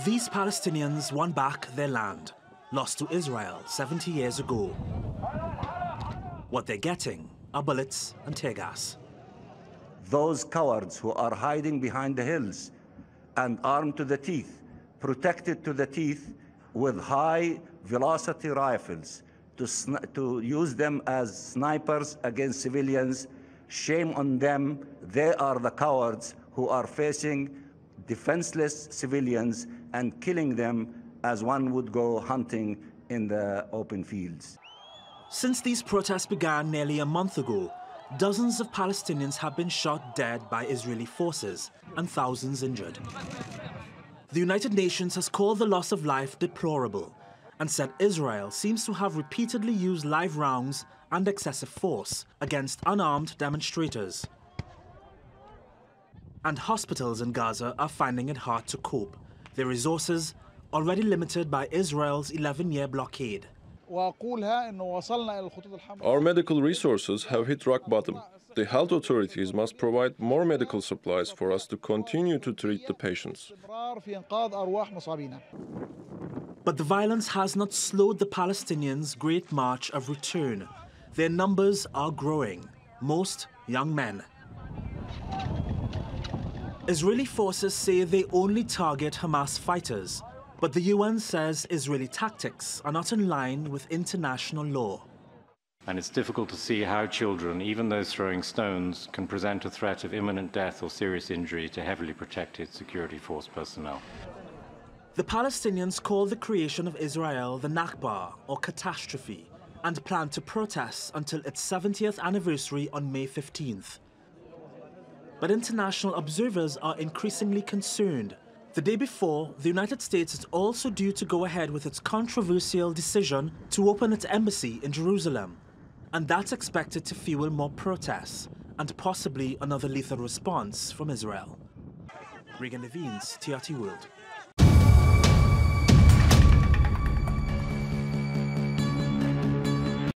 These Palestinians won back their land, lost to Israel 70 years ago. What they're getting are bullets and tear gas. Those cowards who are hiding behind the hills and armed to the teeth, protected to the teeth with high-velocity rifles, to use them as snipers against civilians. Shame on them. They are the cowards who are facing defenseless civilians and killing them as one would go hunting in the open fields. Since these protests began nearly a month ago, dozens of Palestinians have been shot dead by Israeli forces and thousands injured. The United Nations has called the loss of life deplorable and said Israel seems to have repeatedly used live rounds and excessive force against unarmed demonstrators. And hospitals in Gaza are finding it hard to cope, their resources already limited by Israel's 11-year blockade. Our medical resources have hit rock bottom. The health authorities must provide more medical supplies for us to continue to treat the patients. But the violence has not slowed the Palestinians' great march of return. Their numbers are growing, most young men. Israeli forces say they only target Hamas fighters, but the UN says Israeli tactics are not in line with international law. And it's difficult to see how children, even those throwing stones, can present a threat of imminent death or serious injury to heavily protected security force personnel. The Palestinians call the creation of Israel the Nakba, or catastrophe, and plan to protest until its 70th anniversary on May 15th. But international observers are increasingly concerned. The day before, the United States is also due to go ahead with its controversial decision to open its embassy in Jerusalem. And that's expected to fuel more protests and possibly another lethal response from Israel. Regan Levine's TRT World.